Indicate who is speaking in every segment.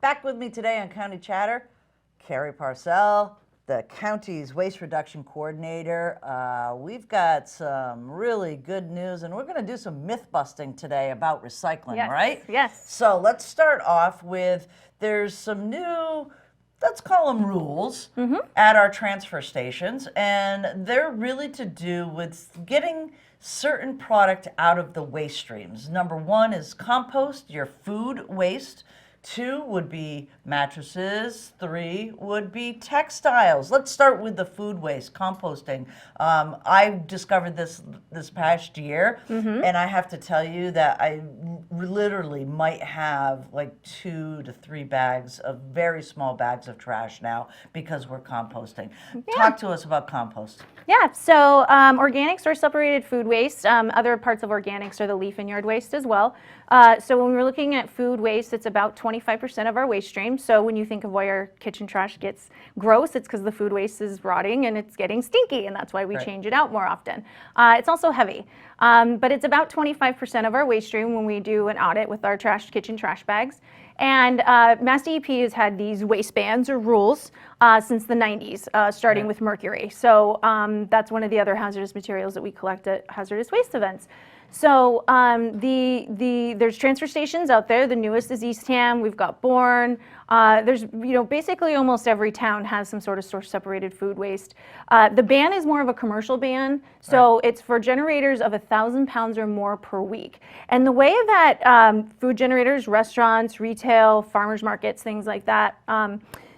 Speaker 1: Back with me today on County Chatter, Kari Parcell, the county's waste reduction coordinator. We've got some really good news, and we're going to do some myth busting today about recycling, right?
Speaker 2: Yes.
Speaker 1: So let's start off with, there's some new, let's call them rules, at our transfer stations, and they're really to do with getting certain product out of the waste streams. Number one is compost your food waste. 2 would be mattresses. 3 would be textiles. Let's start with the food waste, composting. I discovered this past year, and I have to tell you that I literally might have like 2 to 3 bags of very small bags of trash now because we're composting. Talk to us about compost.
Speaker 2: Yeah, so organics are separated food waste. Other parts of organics are the leaf and yard waste as well. So when we're looking at food waste, it's about 25% of our waste stream. So when you think of why our kitchen trash gets gross, it's because the food waste is rotting and it's getting stinky, and that's why we change it out more often. It's also heavy, but it's about 25% of our waste stream when we do an audit with our kitchen trash bags. And Mass DEP has had these waste bans or rules since the 90s, starting with mercury. So that's one of the other hazardous materials that we collect at hazardous waste events. So there's transfer stations out there. The newest is Eastham. We've got Bourne. There's basically almost every town has some sort of source separated food waste. The ban is more of a commercial ban, so it's for generators of 1,000 pounds or more per week. And the way that food generators, restaurants, retail, farmers markets, things like that,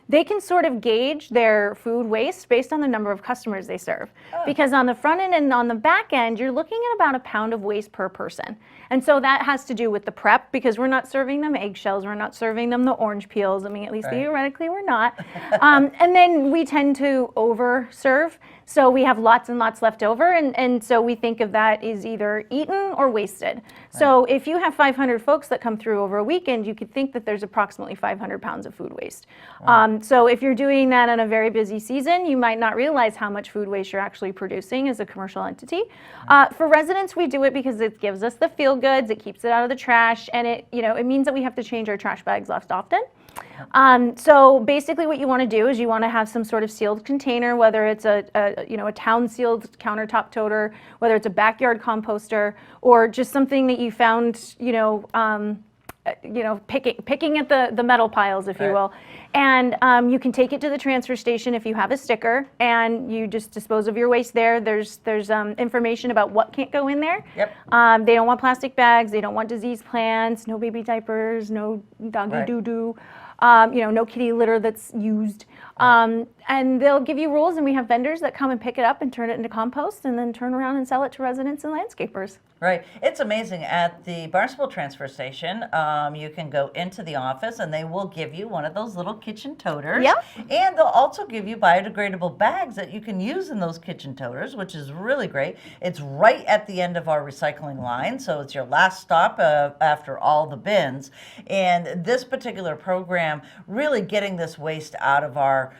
Speaker 2: they can sort of gauge their food waste based on the number of customers they serve. Because on the front end and on the back end, you're looking at about 1 pound of waste per person. And so that has to do with the prep, because we're not serving them eggshells, we're not serving them the orange peels. I mean, at least theoretically we're not. And then we tend to over serve. So we have lots and lots left over, and so we think of that as either eaten or wasted. So if you have 500 folks that come through over a weekend, you could think that there's approximately 500 pounds of food waste. So if you're doing that on a very busy season, you might not realize how much food waste you're actually producing as a commercial entity. For residents, we do it because it gives us the feel goods, it keeps it out of the trash, and it means that we have to change our trash bags less often. So basically what you want to do is you want to have some sort of sealed container, whether it's a town sealed countertop toter, whether it's a backyard composter, or just something that you found, picking at the metal piles, if you will. And you can take it to the transfer station if you have a sticker, and you just dispose of your waste there. There's information about what can't go in there. They don't want plastic bags, they don't want diseased plants, no baby diapers, no doggy doo-doo. No kitty litter that's used. And they'll give you rules, and we have vendors that come and pick it up and turn it into compost and then turn around and sell it to residents and landscapers.
Speaker 1: Right. It's amazing. At the Barnstable transfer station, you can go into the office and they will give you one of those little kitchen toters. And they'll also give you biodegradable bags that you can use in those kitchen toters, which is really great. It's right at the end of our recycling line, so it's your last stop after all the bins. And this particular program, really getting this waste out of our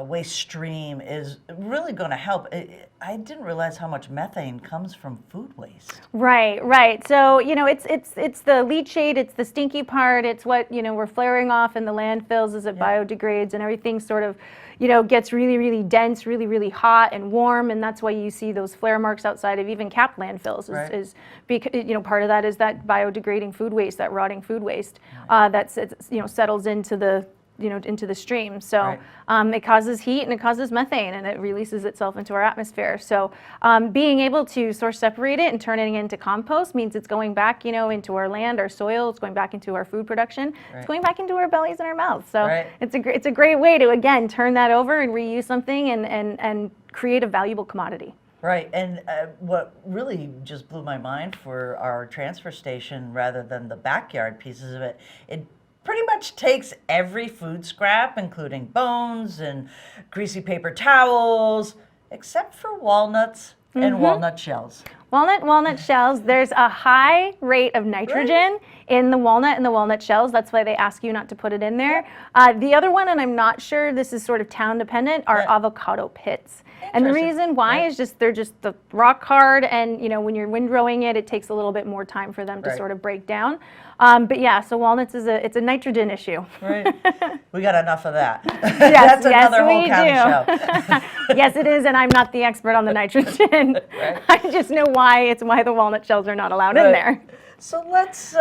Speaker 1: waste stream is really going to help. I didn't realize how much methane comes from food waste.
Speaker 2: Right. So, it's the leachate, it's the stinky part, it's what, we're flaring off in the landfills as it biodegrades, and everything sort of, gets really, really dense, really, really hot and warm, and that's why you see those flare marks outside of even capped landfills. Is because, part of that is that biodegrading food waste, that rotting food waste that settles into the into the stream. So it causes heat and it causes methane, and it releases itself into our atmosphere. So being able to source separate it and turn it into compost means it's going back, into our land, our soil. It's going back into our food production. It's going back into our bellies and our mouths. So it's a great way to, again, turn that over and reuse something and create a valuable commodity.
Speaker 1: Right, and what really just blew my mind for our transfer station, rather than the backyard pieces of it, it pretty much takes every food scrap, including bones and greasy paper towels, except for walnuts and walnut shells.
Speaker 2: Walnut shells. There's a high rate of nitrogen in the walnut and the walnut shells. That's why they ask you not to put it in there. The other one, and I'm not sure, this is sort of town dependent, are avocado pits. And the reason why is just they're just the rock hard, and when you're windrowing it, it takes a little bit more time for them to sort of break down. But yeah, so walnuts it's a nitrogen issue.
Speaker 1: Right. We got enough of that.
Speaker 2: Yes,
Speaker 1: That's another whole county show.
Speaker 2: Yes, it is, and I'm not the expert on the nitrogen. I just know why the walnut shells are not allowed in there.
Speaker 1: So let's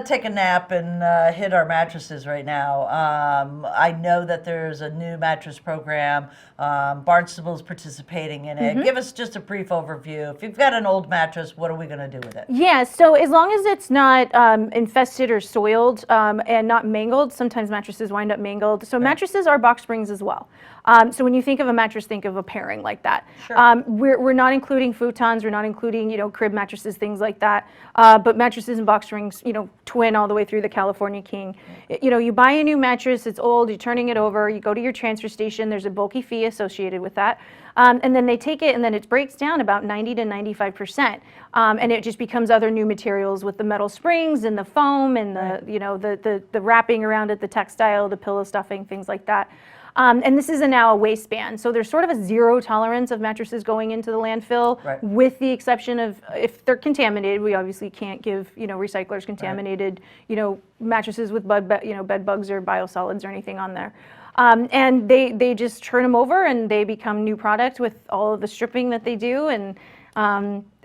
Speaker 1: take a nap and hit our mattresses right now. I know that there's a new mattress program. Barnstable's participating in it. Give us just a brief overview. If you've got an old mattress, what are we going to do with it?
Speaker 2: Yeah, so as long as it's not infested or soiled and not mangled, sometimes mattresses wind up mangled. So mattresses are box springs as well. So when you think of a mattress, think of a pairing like that.
Speaker 1: Sure.
Speaker 2: We're not including futons, we're not including crib mattresses, things like that. But mattresses and box springs, twin all the way through the California King. You buy a new mattress, it's old, you're turning it over, you go to your transfer station, there's a bulky fee associated with that. And then they take it and then it breaks down about 90 to 95%. And it just becomes other new materials with the metal springs and the foam and the wrapping around it, the textile, the pillow stuffing, things like that. And this is now a waistband. So there's sort of a zero tolerance of mattresses going into the landfill, with the exception of if they're contaminated. We obviously can't give recyclers contaminated mattresses with bed bugs or biosolids or anything on there. And they just turn them over and they become new product with all of the stripping that they do. And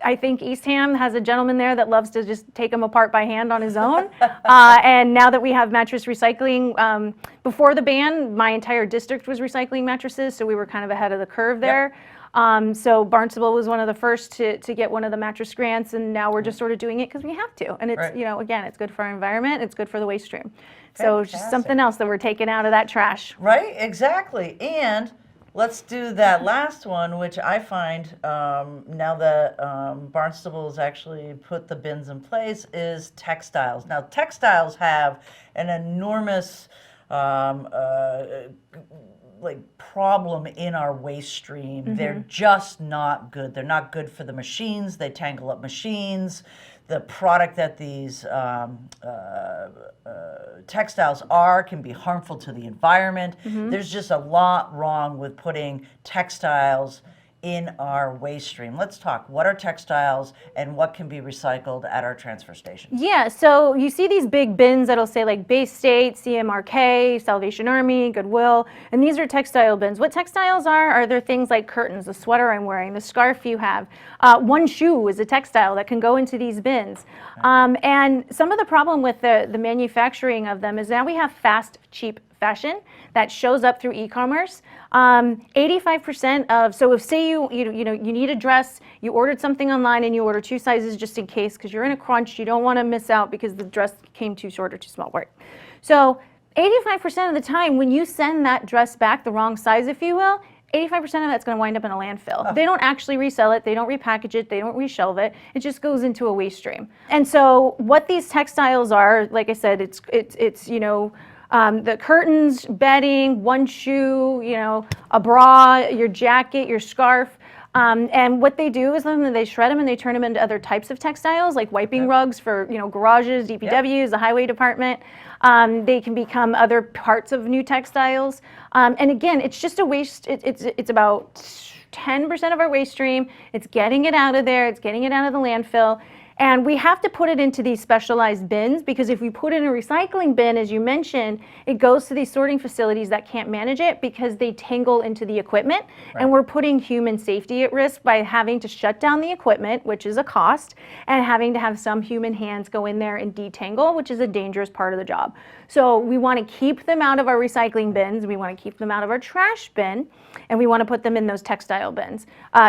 Speaker 2: I think Eastham has a gentleman there that loves to just take them apart by hand on his own. And now that we have mattress recycling, before the ban, my entire district was recycling mattresses, so we were kind of ahead of the curve there. So Barnstable was one of the first to get one of the mattress grants, and now we're just sort of doing it because we have to. And it's, again, it's good for our environment, it's good for the waste stream. So it's just something else that we're taking out of that trash.
Speaker 1: Right, exactly. And let's do that last one, which I find now that Barnstable's actually put the bins in place, is textiles. Now, textiles have an enormous problem in our waste stream. They're just not good. They're not good for the machines. They tangle up machines. The product that these textiles can be harmful to the environment. There's just a lot wrong with putting textiles in our waste stream. Let's talk. What are textiles and what can be recycled at our transfer station?
Speaker 2: Yeah, so you see these big bins that'll say like Bay State, CMRK, Salvation Army, Goodwill, and these are textile bins. What textiles are there things like curtains, the sweater I'm wearing, the scarf you have. One shoe is a textile that can go into these bins. And some of the problem with the manufacturing of them is now we have fast, cheap fashion that shows up through e-commerce. 85% of, so if say you need a dress, you ordered something online and you order 2 sizes just in case because you're in a crunch, you don't want to miss out because the dress came too short or too small, right? So 85% of the time when you send that dress back, the wrong size if you will, 85% of that's going to wind up in a landfill. They don't actually resell it, they don't repackage it, they don't reshelve it, it just goes into a waste stream. And so what these textiles are, like I said, it's the curtains, bedding, one shoe, a bra, your jacket, your scarf. And what they do is they shred them and they turn them into other types of textiles, like wiping rugs for garages, DPWs, the highway department. They can become other parts of new textiles. And again, it's just a waste. It's about 10% of our waste stream. It's getting it out of there. It's getting it out of the landfill. And we have to put it into these specialized bins because if we put it in a recycling bin, as you mentioned, it goes to these sorting facilities that can't manage it because they tangle into the equipment. And we're putting human safety at risk by having to shut down the equipment, which is a cost, and having to have some human hands go in there and detangle, which is a dangerous part of the job. So we want to keep them out of our recycling bins, we want to keep them out of our trash bin, and we want to put them in those textile bins.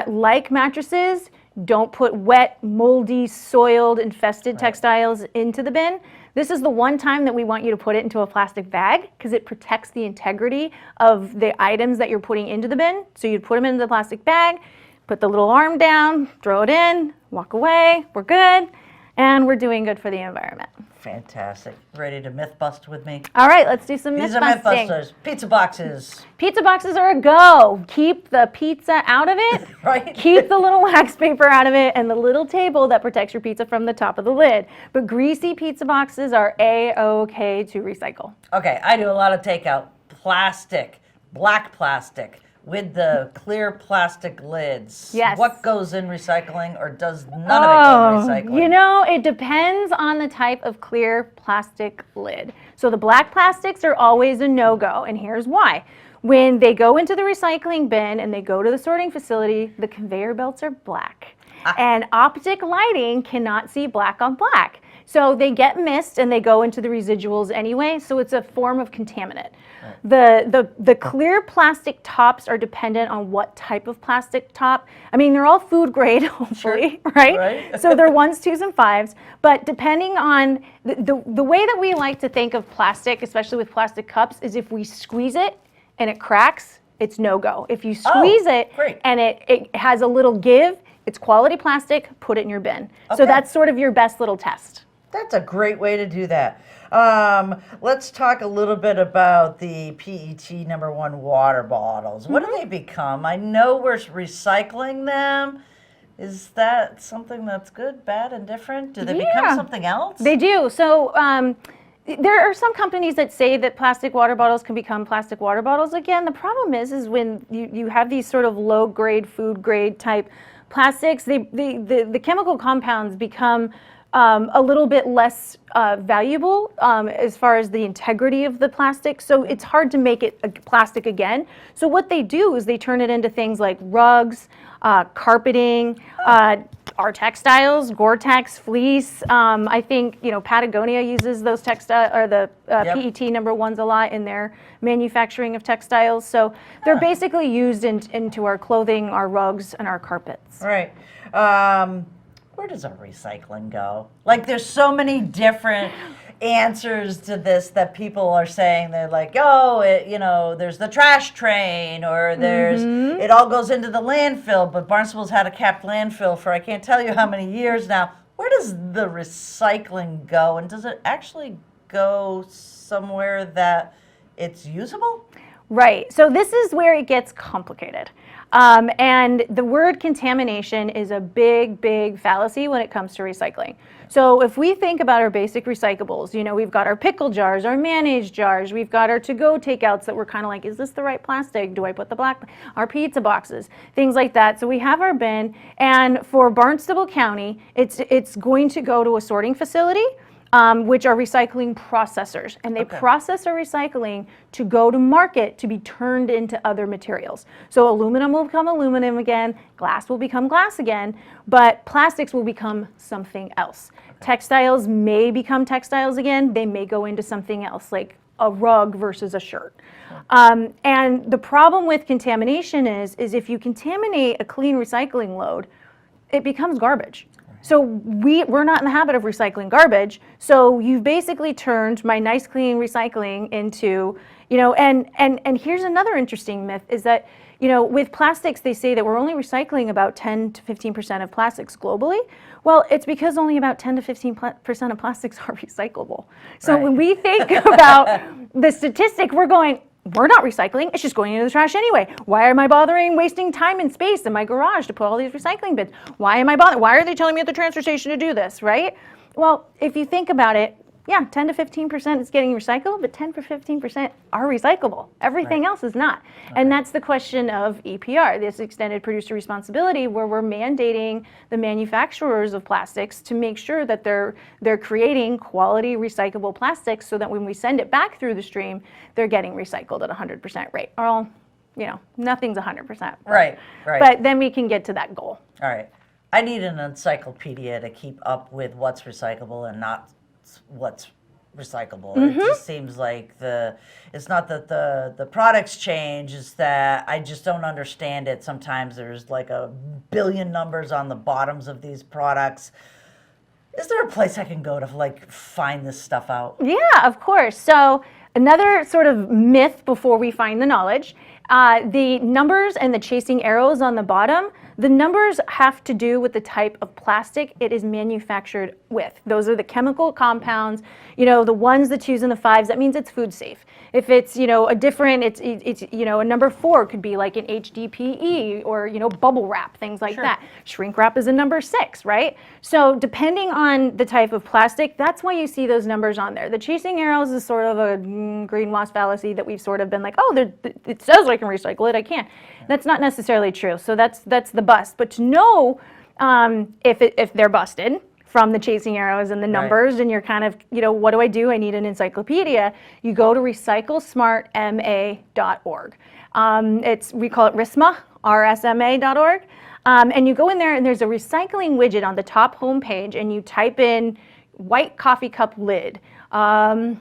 Speaker 2: Like mattresses, don't put wet, moldy, soiled, infested textiles into the bin. This is the one time that we want you to put it into a plastic bag because it protects the integrity of the items that you're putting into the bin. So you'd put them into the plastic bag, put the little arm down, throw it in, walk away, we're good. and we're doing good for the environment.
Speaker 1: Fantastic. Ready to myth bust with me?
Speaker 2: All right, let's do some myth
Speaker 1: These are myth
Speaker 2: busting.
Speaker 1: busters. Pizza boxes.
Speaker 2: Pizza boxes are a go. Keep the pizza out of it.
Speaker 1: Right.
Speaker 2: Keep the little wax paper out of it and the little table that protects your pizza from the top of the lid. But greasy pizza boxes are A-OK to recycle.
Speaker 1: Okay, I do a lot of takeout. Plastic, black plastic with the clear plastic lids.
Speaker 2: Yes.
Speaker 1: What goes in recycling or does none of it go in recycling?
Speaker 2: You know, it depends on the type of clear plastic lid. So the black plastics are always a no-go, and here's why. When they go into the recycling bin and they go to the sorting facility, the conveyor belts are black. And optic lighting cannot see black on black. So they get missed and they go into the residuals anyway, so it's a form of contaminant. The clear plastic tops are dependent on what type of plastic top. I mean, they're all food grade, hopefully,
Speaker 1: Sure.
Speaker 2: right? So they're 1s, 2s, and 5s. But depending on the way that we like to think of plastic, especially with plastic cups, is if we squeeze it and it cracks, it's no-go. If you squeeze it
Speaker 1: great.
Speaker 2: and it has a little give, it's quality plastic, put it in your bin. So
Speaker 1: Okay.
Speaker 2: that's sort of your best little test.
Speaker 1: That's a great way to do that. Let's talk a little bit about the PET #1 water bottles. What do they become? I know we're recycling them. Is that something that's good, bad, and different? Do they become something else?
Speaker 2: They do. So there are some companies that say that plastic water bottles can become plastic water bottles again. The problem is when you have these sort of low grade, food grade type plastics, the chemical compounds become a little bit less valuable as far as the integrity of the plastic. So it's hard to make it a plastic again. So what they do is they turn it into things like rugs, carpeting, our textiles, Gore-Tex, fleece. I think Patagonia uses those textile or the PET #1s a lot in their manufacturing of textiles. So they're basically used into our clothing, our rugs, and our carpets.
Speaker 1: Right. Where does our recycling go? Like, there's so many different answers to this that people are saying. They're like, oh, there's the trash train, or there's it all goes into the landfill. But Barnstable's had a capped landfill for I can't tell you how many years now. Where does the recycling go, and does it actually go somewhere that it's usable?
Speaker 2: Right. So this is where it gets complicated. And the word contamination is a big, big fallacy when it comes to recycling. So if we think about our basic recyclables, we've got our pickle jars, our mayonnaise jars, we've got our to-go takeouts that we're kind of like, is this the right plastic? Do I put our pizza boxes, things like that. So we have our bin, and for Barnstable County, it's going to go to a sorting facility, which are recycling processors, and they process our recycling to go to market to be turned into other materials. So aluminum will become aluminum again, glass will become glass again, but plastics will become something else. Textiles may become textiles again, they may go into something else, like a rug versus a shirt. And the problem with contamination is if you contaminate a clean recycling load, it becomes garbage. So we're not in the habit of recycling garbage. So you've basically turned my nice clean recycling into, and here's another interesting myth is that, with plastics, they say that we're only recycling about 10 to 15% of plastics globally. Well, it's because only about 10 to 15% of plastics are recyclable. So when we think about the statistic, we're not recycling, it's just going into the trash anyway. Why am I bothering wasting time and space in my garage to put all these recycling bins? Why am I bothering? Why are they telling me at the transfer station to do this, right? Well, if you think about it, 10 to 15% is getting recycled, but 10 to 15% are recyclable. Everything else is not. And that's the question of EPR, this extended producer responsibility, where we're mandating the manufacturers of plastics to make sure that they're creating quality recyclable plastics so that when we send it back through the stream, they're getting recycled at 100% rate. Or, nothing's 100%.
Speaker 1: Right.
Speaker 2: But then we can get to that goal.
Speaker 1: All right. I need an encyclopedia to keep up with what's recyclable and not what's recyclable. It just seems like it's not that the products change, it's that I just don't understand it. Sometimes there's like a billion numbers on the bottoms of these products. Is there a place I can go to find this stuff out?
Speaker 2: Yeah, of course. So another sort of myth before we find the knowledge, the numbers and the chasing arrows on the bottom, The numbers have to do with the type of plastic it is manufactured with. Those are the chemical compounds, the 1s, the 2s, and the 5s. That means it's food safe. If it's, a different, it's a number 4 could be like an HDPE or, bubble wrap, things like
Speaker 1: Sure.
Speaker 2: that. Shrink wrap is a number 6, right? So depending on the type of plastic, that's why you see those numbers on there. The chasing arrows is sort of a greenwash fallacy that we've sort of been like, oh, it says I can recycle it, I can't. That's not necessarily true. So that's the bust. But to know if they're busted from the chasing arrows and the numbers, and you're kind of, what do? I need an encyclopedia. You go to recyclesmartma.org. We call it RISMA, rsma.org. And you go in there and there's a recycling widget on the top homepage, and you type in white coffee cup lid, car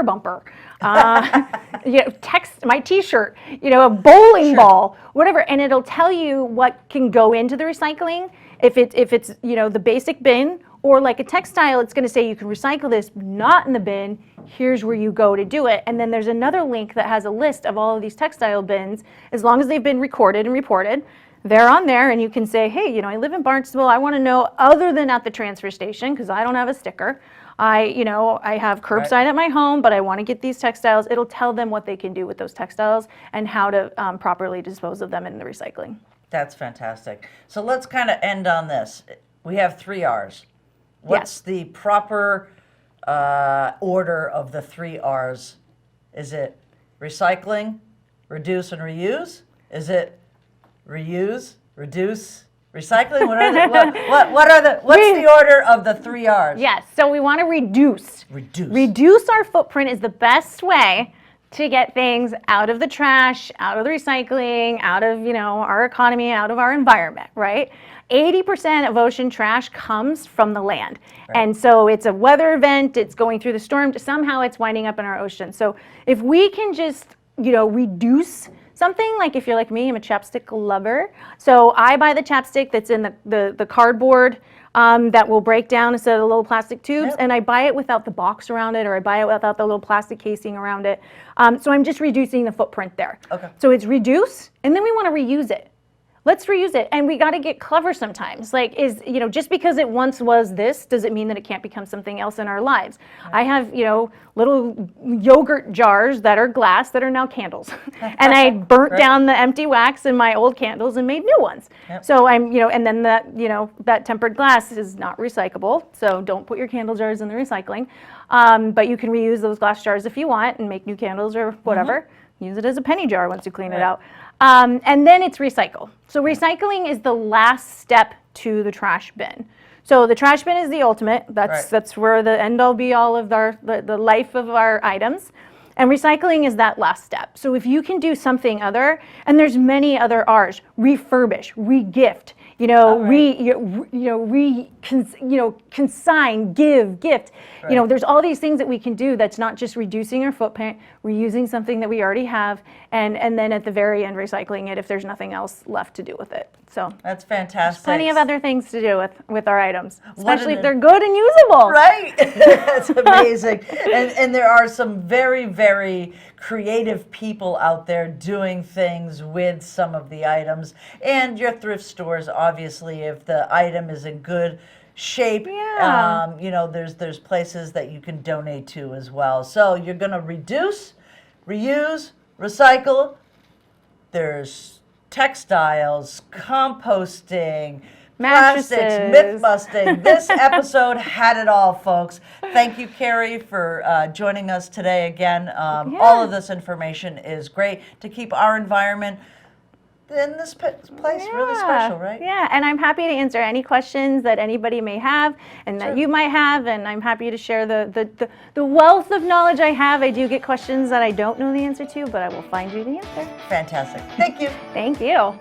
Speaker 2: bumper, my t-shirt, a bowling ball, whatever, and it'll tell you what can go into the recycling. If it's the basic bin, or like a textile, it's going to say you can recycle this, not in the bin. Here's where you go to do it. And then there's another link that has a list of all of these textile bins, as long as they've been recorded and reported. They're on there, and you can say, hey, I live in Barnstable. I want to know, other than at the transfer station, because I don't have a sticker. I have curbside at my home, but I want to get these textiles. It'll tell them what they can do with those textiles and how to properly dispose of them in the recycling.
Speaker 1: That's fantastic. So let's kind of end on this. We have 3 R's. What's the proper order of the 3 R's? Is it recycling, reduce, and reuse? Is it reuse, reduce, recycling? What's the order of the 3 R's?
Speaker 2: Yes, so we want to reduce.
Speaker 1: Reduce.
Speaker 2: Reduce our footprint is the best way to get things out of the trash, out of the recycling, out of, our economy, out of our environment, right? 80% of ocean trash comes from the land. Right. And so it's a weather event, it's going through the storm, somehow it's winding up in our ocean. So if we can just, reduce something, like if you're like me, I'm a chapstick lover. So I buy the chapstick that's in the cardboard that will break down instead of the little plastic tubes, and I buy it without the box around it, or I buy it without the little plastic casing around it. So I'm just reducing the footprint there.
Speaker 1: Okay.
Speaker 2: So it's reduce, and then we want to reuse it. Let's reuse it, and we got to get clever sometimes. Like, just because it once was this, does it mean that it can't become something else in our lives? Right. I have, little yogurt jars that are glass that are now candles, and I burnt down the empty wax in my old candles and made new ones. Yep. So I'm, and then that tempered glass is not recyclable. So don't put your candle jars in the recycling, but you can reuse those glass jars if you want and make new candles or whatever. Mm-hmm. Use it as a penny jar once you clean it out. And then it's recycle. So recycling is the last step to the trash bin. So the trash bin is the ultimate. That's where the end all be all of the life of our items. And recycling is that last step. So if you can do something other, and there's many other R's, refurbish, re-gift, consign, give, gift. Right. There's all these things that we can do that's not just reducing our footprint, reusing something that we already have, and then at the very end recycling it if there's nothing else left to do with it. So
Speaker 1: that's fantastic.
Speaker 2: There's plenty of other things to do with our items, especially if they're good and usable.
Speaker 1: Right? That's amazing. And there are some very, very creative people out there doing things with some of the items. And your thrift stores, obviously, if the item is in good shape, there's places that you can donate to as well. So you're going to reduce, reuse, recycle. There's textiles, composting,
Speaker 2: mattresses,
Speaker 1: plastics, myth busting. This episode had it all, folks. Thank you, Kari, for joining us today again. All of this information is great to keep our environment in this place really special, right?
Speaker 2: Yeah, and I'm happy to answer any questions that anybody may have and that you might have, and I'm happy to share the wealth of knowledge I have. I do get questions that I don't know the answer to, but I will find you the answer.
Speaker 1: Fantastic. Thank you.
Speaker 2: Thank you.